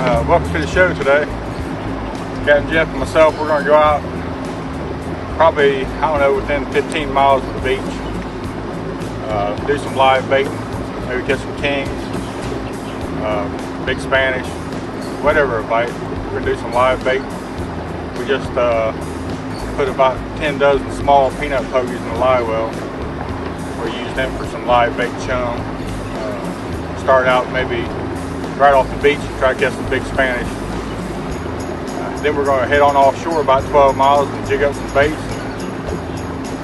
Welcome to the show today. Captain Jeff and myself, we're going to go out probably, I don't know, within 15 miles of the beach. Do some live baiting, maybe catch some kings, big Spanish, whatever a bite. We're going to do some live bait. We just put about 10 dozen small peanut pogies in the live well. We use them for some live bait chum. Start out maybe right off the beach and try to catch some big Spanish. Then we're going to head on offshore about 12 miles and jig up some baits.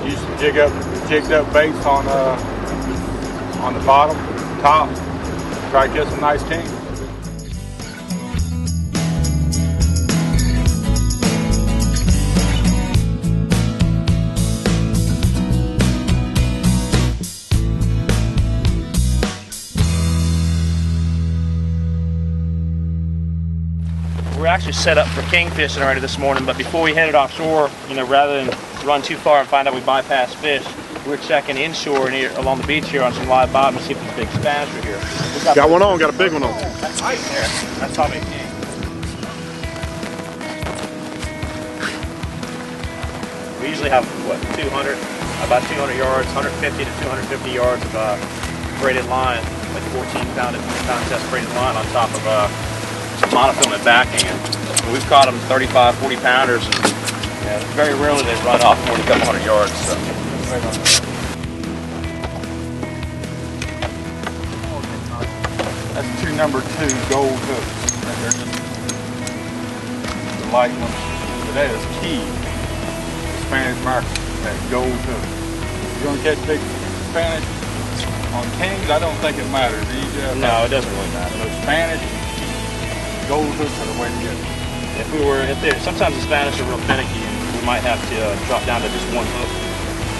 Use some jigged up baits on the bottom, top. Try to catch some nice kings. We're actually set up for king fishing already this morning, but before we headed offshore, rather than run too far and find out we bypass fish, we're checking inshore and along the beach here on some live bottom to see if these big Spanish are here. Got one on, got a big one on. That's right there. That's probably a king. We usually have, what, about 200 yards, 150 to 250 yards of braided line, like 14-pound test braided line on top of monofilament backing, and we've caught them 35, 40 pounders, and very rarely they run off more than a couple hundred yards. So. That's two number 2 gold hooks right there. The light one. But that is key. The Spanish mackerel, that gold hook. If you're going to catch big Spanish on kings, I don't think it matters. No, it doesn't really matter. Those Spanish gold hooks are the way to get it. Sometimes the Spanish are real finicky, and we might have to drop down to just one hook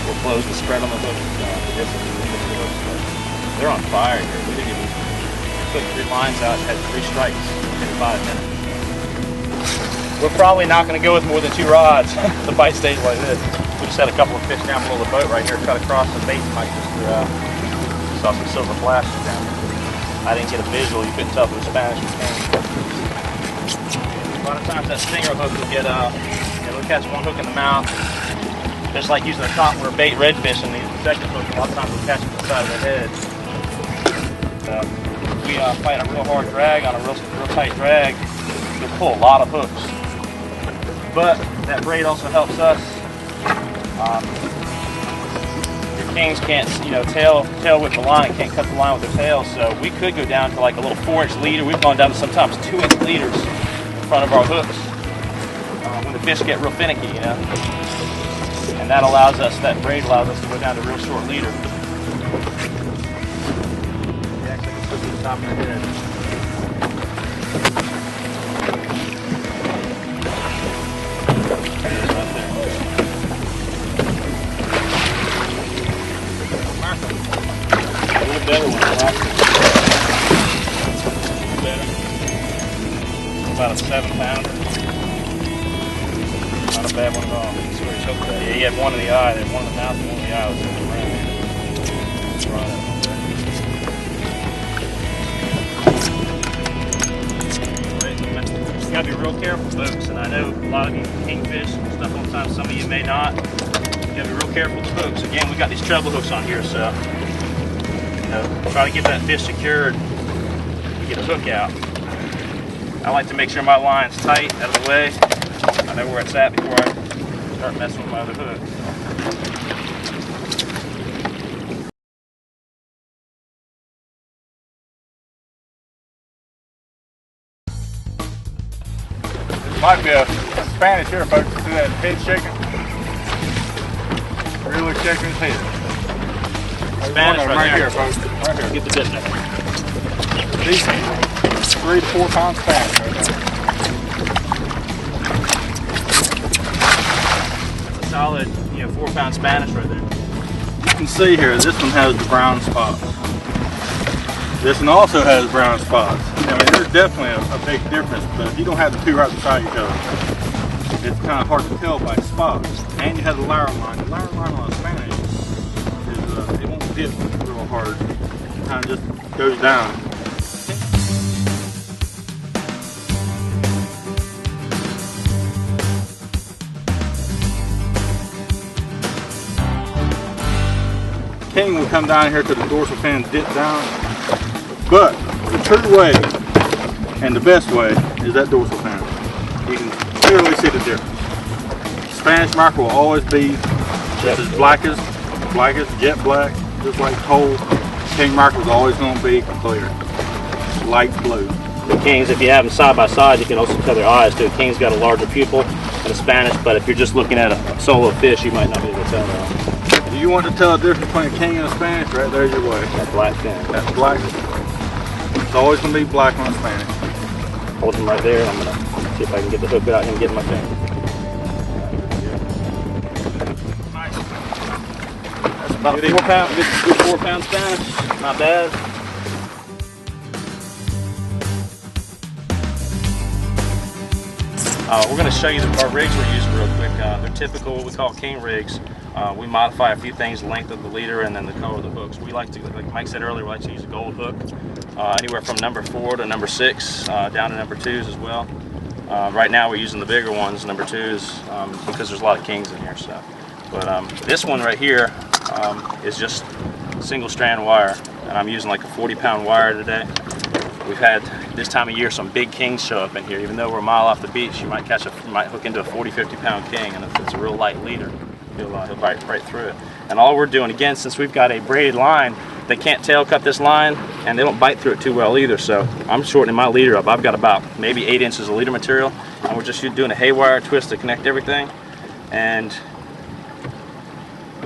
or close the spread on the hook to distance between the hooks. But they're on fire here. We didn't even put 3 lines out, had 3 strikes in 5 minutes. We're probably not going to go with more than 2 rods the bite stage like this. We just had a couple of fish down below the boat right here, cut across the bait pipe just to saw some silver flashes down there. I didn't get a visual, you couldn't tell if it was Spanish or Spanish. A lot of times that stinger hook will get, it'll catch one hook in the mouth, just like using a topwater bait redfish, and the second hook, a lot of times will catch it to the side of the head. We fight a real hard drag on a real tight drag, you'll pull a lot of hooks. But that braid also helps us. Your kings can't, tail whip the line, can't cut the line with their tail, so we could go down to like a little 4-inch leader. We've gone down to sometimes 2-inch leaders in front of our hooks when the fish get real finicky, and that braid allows us to go down to a real short leader. You actually can put to the top of your head. Better one, right? Better. About a 7-pounder. Not a bad one at all. Yeah, he had one in the eye, then one in the mouth, and one in the eye was around. You gotta be real careful, folks, and I know a lot of you kingfish and stuff all the time, some of you may not. You gotta be real careful with the hooks. Again, we got these treble hooks on here, so try to get that fish secured, get a hook out. I like to make sure my line's tight, out of the way. I know where it's at before I start messing with my other hook. This might be a Spanish here, folks. See that head shaking? Really shaking his head. Spanish right here, folks. Right here. Get the business. Decent 3 to 4 pound Spanish right there. That's a solid, 4-pound Spanish right there. You can see here, this one has the brown spots. This one also has brown spots. There's definitely a big difference, but you don't have the 2 right beside each other. It's kind of hard to tell by spots. And you have the lyre line. The lyre line on a Spanish is, it won't dip real hard. It kind of just goes down. king will come down here to the dorsal fin and dip down. But the true way and the best way is that dorsal fin. You can clearly see the difference. Spanish mackerel will always be just as black as jet black, just like coal. King mackerel is always going to be clear, light blue. The kings, if you have them side by side, you can also tell their eyes too. King's got a larger pupil than a Spanish, but if you're just looking at a solo fish, you might not be able to tell that. Do you want to tell the difference between a king and a Spanish? Right there's your way. That black fin. That's black. It's always going to be black on a Spanish. Hold him right there. I'm going to see if I can get the hook without him getting my finger. Nice. That's about a 4 pound, good 4 pound Spanish. Not bad. We're going to show you our rigs we're using real quick. They're typical what we call king rigs. We modify a few things, the length of the leader and then the color of the hooks. We like to, like Mike said earlier, we like to use a gold hook. Anywhere from number 4 to number 6, down to number 2s as well. Right now we're using the bigger ones, number 2s, because there's a lot of kings in here. So, but this one right here is just single strand wire, and I'm using like a 40-pound wire today. We've had this time of year some big kings show up in here. Even though we're a mile off the beach, you might hook into a 40-50-pound king, and if it's a real light leader, he'll bite right through it. And all we're doing, again, since we've got a braided line, they can't tail cut this line, and they don't bite through it too well either. So I'm shortening my leader up. I've got about maybe 8 inches of leader material, and we're just doing a haywire twist to connect everything. And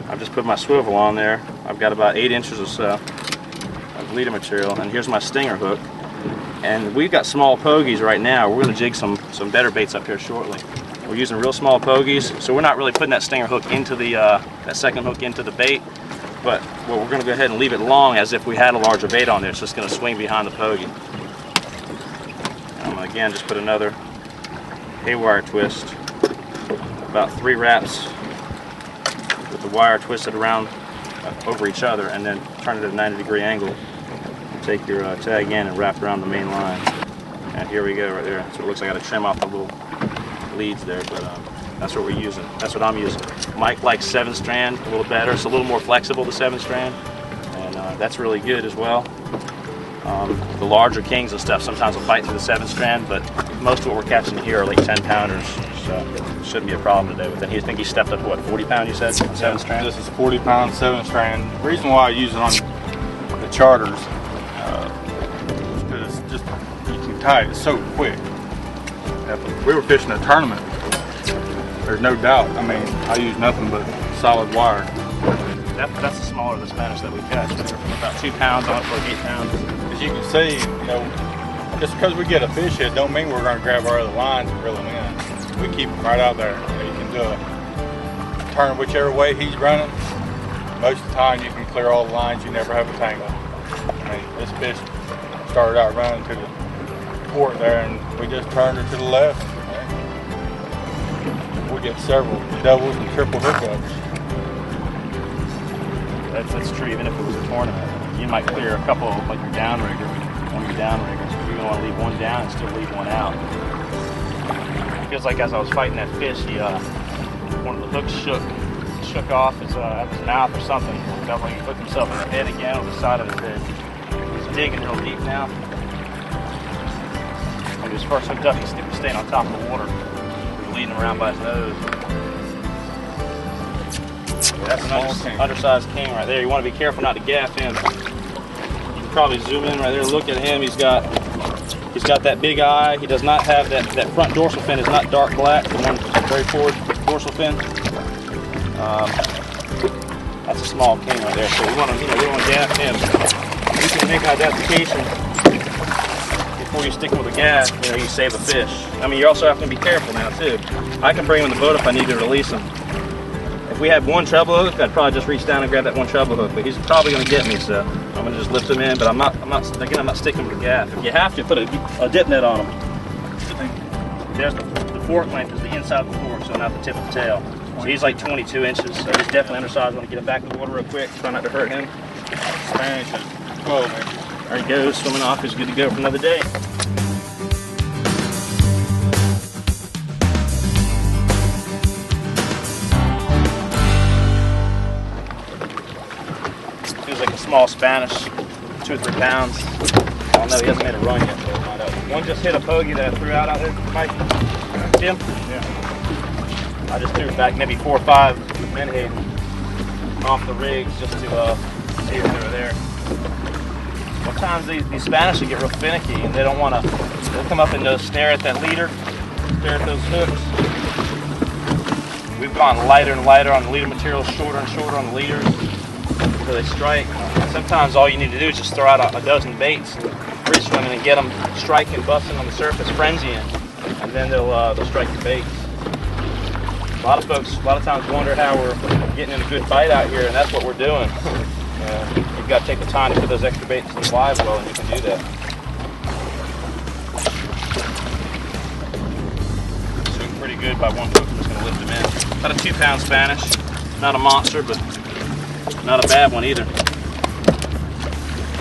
I've just put my swivel on there. I've got about 8 inches or so of leader material, and here's my stinger hook. And we've got small pogies right now. We're going to jig some better baits up here shortly. We're using real small pogies, so we're not really putting that stinger hook into the that second hook into the bait. But well, we're going to go ahead and leave it long as if we had a larger bait on there. It's just going to swing behind the pogie. I'm going to again just put another haywire twist, about 3 wraps with the wire twisted around over each other, and then turn it at a 90-degree angle. Take your tag in and wrap around the main line. And here we go right there. So it looks like I got to trim off the little leads there, but that's what we're using. That's what I'm using. Mike likes 7-strand a little better. It's a little more flexible, the 7-strand, and that's really good as well. The larger kings and stuff sometimes will bite through the 7-strand, but most of what we're catching here are like 10-pounders, so it shouldn't be a problem today with it. I think he stepped up to what, 40-pound you said, 7-strand? This is 40-pound 7-strand. The reason why I use it on the charters is because it's just, you can tie it so quick. If we were fishing a tournament, there's no doubt. I mean, I use nothing but solid wire. That's the smaller of the Spanish that we catch. They're from about 2 pounds on for 8 pounds. As you can see, you know, just because we get a fish hit don't mean we're going to grab our other lines and reel them in. We keep them right out there. You know, you can do a turn whichever way he's running. Most of the time you can clear all the lines, you never have a tangle. I mean, this fish started out running to the port there and we just turned her to the left. We get several doubles and triple hookups. That's true, even if it was a tournament. You might clear a couple, like your downrigger, one of your downriggers. You're going to want to leave one down and still leave one out. Because like as I was fighting that fish, one of the hooks shook off his mouth or something. It felt like he hooked himself in the head again on the side of his head. He's digging real deep now. When he was first hooked up, he was staying on top of the water. We were leading him around by his nose. That's an undersized king right there. You want to be careful not to gaff him. You can probably zoom in right there. Look at him. He's got that big eye. He does not have that front dorsal fin is not dark black. The one very forward dorsal fin. That's a small king right there. So we want to gaff him. You can make identification before you stick him with a gaff. You save a fish. I mean, you also have to be careful now too. I can bring him in the boat if I need to release him. If we had one treble hook, I'd probably just reach down and grab that one treble hook, but he's probably going to get me, so I'm going to just lift him in, but I'm not sticking with the gaff. If you have to, put a dip net on him. There's the fork length is the inside of the fork, so not the tip of the tail. So he's like 22 inches, so he's definitely undersized. I want to get him back in the water real quick, try not to hurt him. Spanish is 12 inches. There he goes, swimming off. He's good to go for another day. small Spanish, 2 or 3 pounds. I don't know, he hasn't made a run yet, so we'll find out. One just hit a bogey that I threw out there, Mike. See him? Yeah. I just threw back maybe 4 or 5 menhaden off the rigs just to see if they were there. Sometimes these Spanish will get real finicky and they don't want to, they'll come up and they'll stare at that leader, stare at those hooks. We've gone lighter and lighter on the leader material, shorter and shorter on the leaders until they strike. Sometimes all you need to do is just throw out a dozen baits, free swimming, and get them striking, busting on the surface, frenzying, and then they'll strike your baits. A lot of folks, a lot of times wonder how we're getting in a good bite out here, and that's what we're doing. You've got to take the time to put those extra baits in the live well, and you can do that. Swing pretty good by one hook. I'm just going to lift them in. About a 2 pound Spanish. Not a monster, but not a bad one either.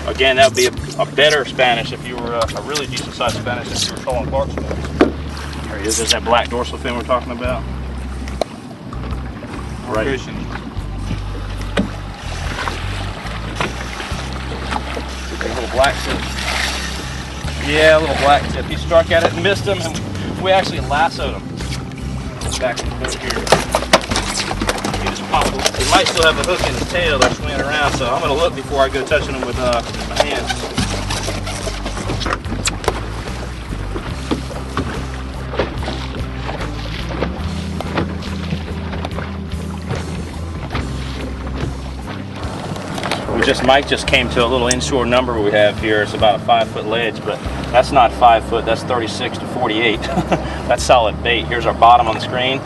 Again, that would be a better Spanish if you were a really decent sized Spanish if you were trolling bark spoons. There he is. There's that black dorsal fin we're talking about. Right. Fishing. A little black tip. Yeah, a little black tip. He struck at it and missed him, and we actually lassoed him. Back in the boat here. He just popped. He might still have the hook in his tail. They're swinging around, so I'm going to look before I go touching him with my hands. Mike just came to a little inshore number we have here. It's about a 5-foot ledge, but that's not 5 foot, that's 36 to 48. That's solid bait. Here's our bottom on the screen,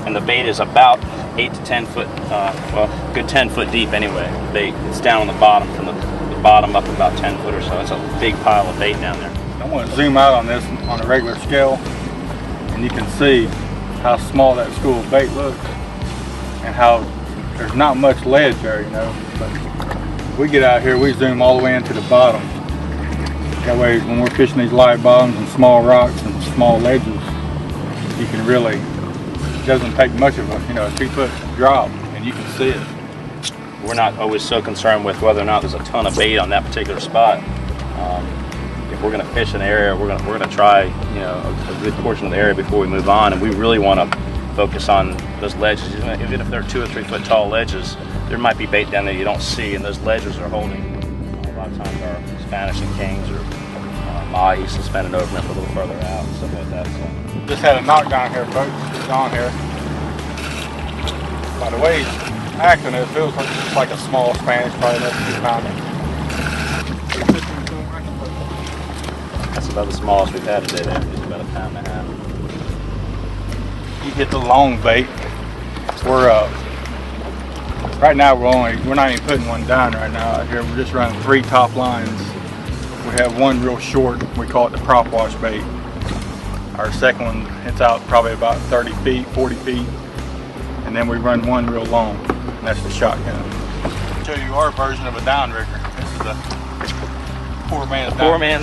and the bait is about 8 to 10 foot, well, good 10 foot deep anyway. Bait, it's down on the bottom, from the bottom up about 10 foot or so. It's a big pile of bait down there. I want to zoom out on this on a regular scale, and you can see how small that school of bait looks, and how there's not much ledge there, you know. But we get out here, we zoom all the way into the bottom. That way, when we're fishing these live bottoms and small rocks and small ledges, you can really, it doesn't take much of a 2 foot drop, and you can see it. We're not always so concerned with whether or not there's a ton of bait on that particular spot. If we're going to fish an area, we're going to try, a good portion of the area before we move on, and we really want to focus on those ledges. Even if they're 2 or 3 foot tall ledges, there might be bait down there you don't see, and those ledges are holding. A lot of times our Spanish and kings or mahi suspended over them a little further out and stuff like that. So. Just had a knockdown here, folks. It's on here. By the way, acting it feels like a small Spanish, probably less than 2 pounder. That's about the smallest we've had today. There, it's about 1.5 pounds. You get the long bait. We're right now we're not even putting one down right now out here. We're just running 3 top lines. We have one real short. We call it the prop wash bait. Our second one, it's out probably about 30 feet, 40 feet, and then we run one real long, and that's the shotgun. I'll show you our version of a downrigger. This is a poor man's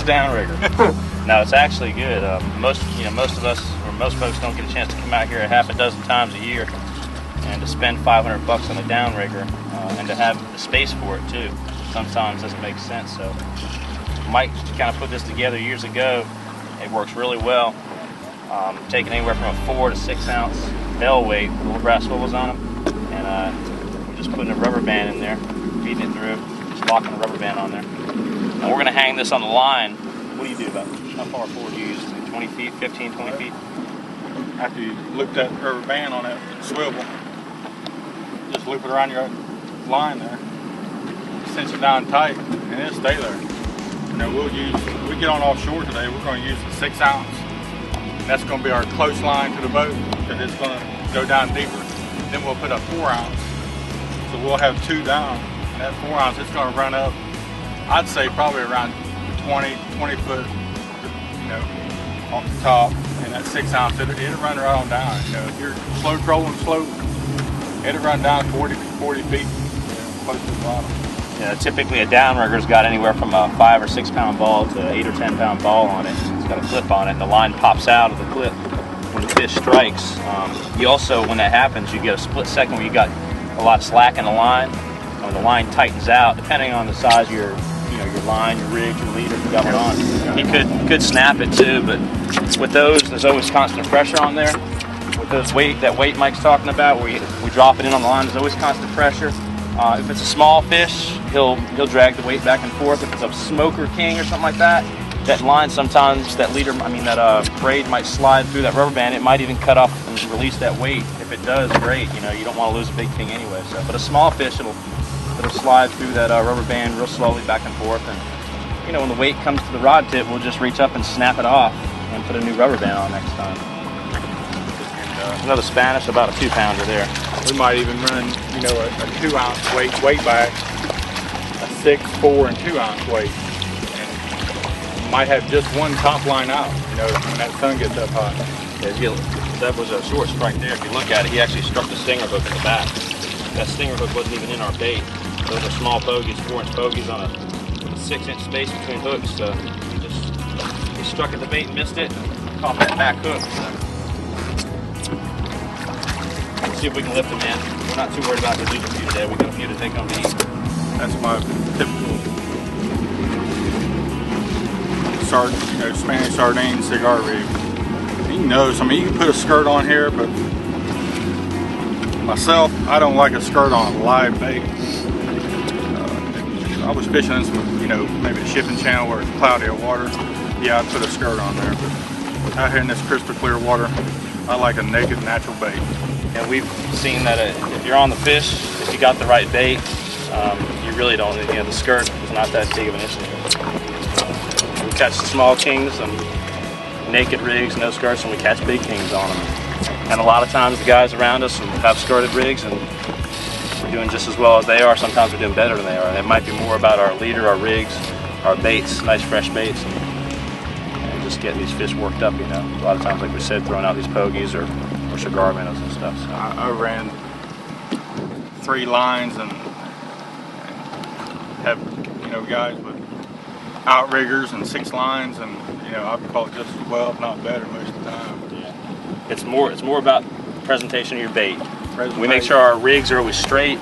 downrigger. No, it's actually good. Most of us, or most folks, don't get a chance to come out here a half a dozen times a year, and to spend $500 on a downrigger, and to have the space for it too. Sometimes doesn't make sense. So Mike kind of put this together years ago. It works really well. Taking anywhere from a 4 to 6 ounce bell weight with little brass swivels on them, and we're just putting a rubber band in there, feeding it through, just locking the rubber band on there. And we're going to hang this on the line. What do you do about it? How far forward do you use? 20 feet, 15, 20 feet? After you loop that rubber band on that swivel, just loop it around your line there, cinch it down tight, and it'll stay there. We get on offshore today, we're going to use the 6 ounce. That's going to be our close line to the boat, because it's going to go down deeper. Then we'll put a 4 ounce. So we'll have 2 down. And that 4 ounce, it's going to run up, I'd say probably around 20 foot, off the top. And that 6 ounce, it'll run right on down. If you're slow trolling slope, it'll run down 40 feet, close to the bottom. Yeah, typically a downrigger's got anywhere from a 5 or 6 pound ball to 8 or 10 pound ball on it. It's got a clip on it, and the line pops out of the clip when the fish strikes. You also, when that happens, you get a split second where you got a lot of slack in the line, when the line tightens out, depending on the size of your line, your rig, your leader you got on, he could snap it too. But with those, there's always constant pressure on there. With those that weight Mike's talking about, where we drop it in on the line, there's always constant pressure. If it's a small fish, he'll drag the weight back and forth. If it's a smoker king or something like that, that line sometimes, that leader, that braid might slide through that rubber band. It might even cut off and release that weight. If it does, great. You don't want to lose a big king anyway. So, but a small fish, it'll slide through that rubber band real slowly back and forth. And when the weight comes to the rod tip, we'll just reach up and snap it off and put a new rubber band on next time. Another Spanish, about a 2-pounder there. We might even run, a 2-ounce weight back, a 6, 4, and 2-ounce weight. And might have just one top line out, when that sun gets up high. Yeah, that was a short strike there. If you look at it, he actually struck the stinger hook in the back. That stinger hook wasn't even in our bait. Those are small pogies, 4-inch pogies on a 6-inch space between hooks. So he struck at the bait and missed it, caught that back hook. So. Let's see if we can lift him in. We're not too worried about the losing few today. We got a few to take home to eat. That's my typical Spanish sardine cigar rig. You can put a skirt on here, but myself, I don't like a skirt on a live bait. I was fishing in some, maybe a shipping channel where it's cloudy water. Yeah, I'd put a skirt on there, but out here in this crystal clear water, I like a naked, natural bait. And we've seen that if you're on the fish, if you got the right bait, you really don't, the skirt is not that big of an issue. We catch the small kings and naked rigs, no skirts, and we catch big kings on them. And a lot of times the guys around us have skirted rigs and we're doing just as well as they are. Sometimes we're doing better than they are. And it might be more about our leader, our rigs, our baits, nice fresh baits, and just getting these fish worked up, A lot of times, like we said, throwing out these pogies or cigar minnows and stuff. So. I ran 3 lines and have, guys with outriggers and 6 lines, and I've caught just as well, if not better, most of the time. Yeah. It's more about the presentation of your bait. We make sure our rigs are always straight.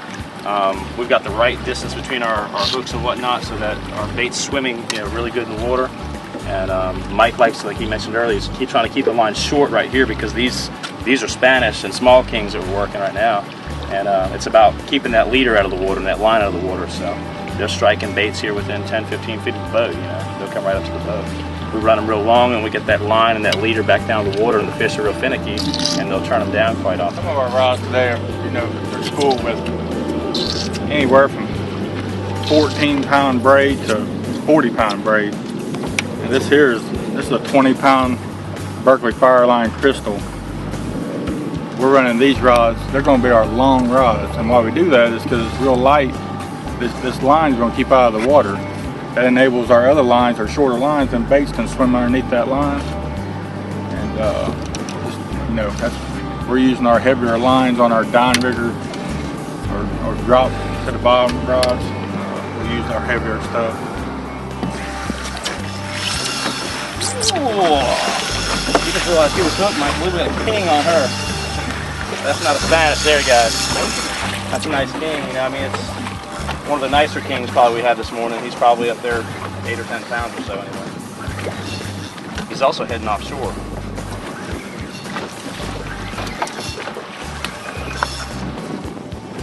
We've got the right distance between our hooks and whatnot, so that our bait's swimming, really good in the water. And Mike likes, like he mentioned earlier, keep trying to keep the line short right here because these are Spanish and small kings that we're working right now. And it's about keeping that leader out of the water and that line out of the water. So they're striking baits here within 10, 15 feet of the boat. They'll come right up to the boat. We run them real long and we get that line and that leader back down to the water, and the fish are real finicky and they'll turn them down quite often. Some of our rods today are, they're spooled with anywhere from 14-pound braid to 40-pound braid. And this is a 20-pound Berkeley Fireline Crystal. We're running these rods. They're going to be our long rods, and why we do that is because it's real light. This line is going to keep out of the water. That enables our other lines, our shorter lines, and baits can swim underneath that line. And we're using our heavier lines on our downrigger or drop to the bottom rods. We're using our heavier stuff. Ooh. You just realized he was hooked, Mike. Look at a king on her. That's not a Spanish there, guys. That's a nice king. It's one of the nicer kings probably we had this morning. He's probably up there 8 or 10 pounds or so anyway. He's also heading offshore.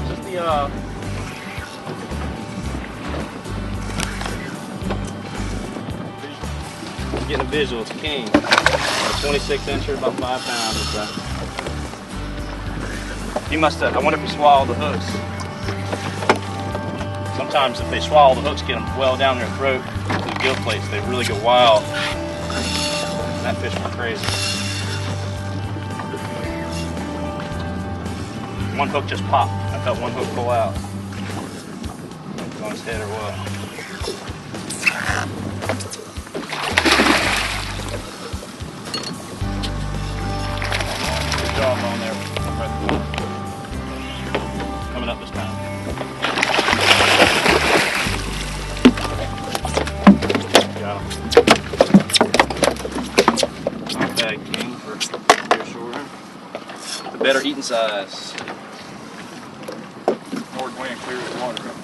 Just the getting a visual. It's a king. A 26-incher, about 5 pounds or so. He must have, I wonder if he swallowed the hooks. Sometimes if they swallow the hooks, get them well down their throat to the gill plates, they really go wild. And that fish went crazy. One hook just popped. I felt one hook pull out. On his head or what. Good job on there. Coming up this time. Got him. Not bad, king, for Nearshore. The better eating size. North wind clears the water up.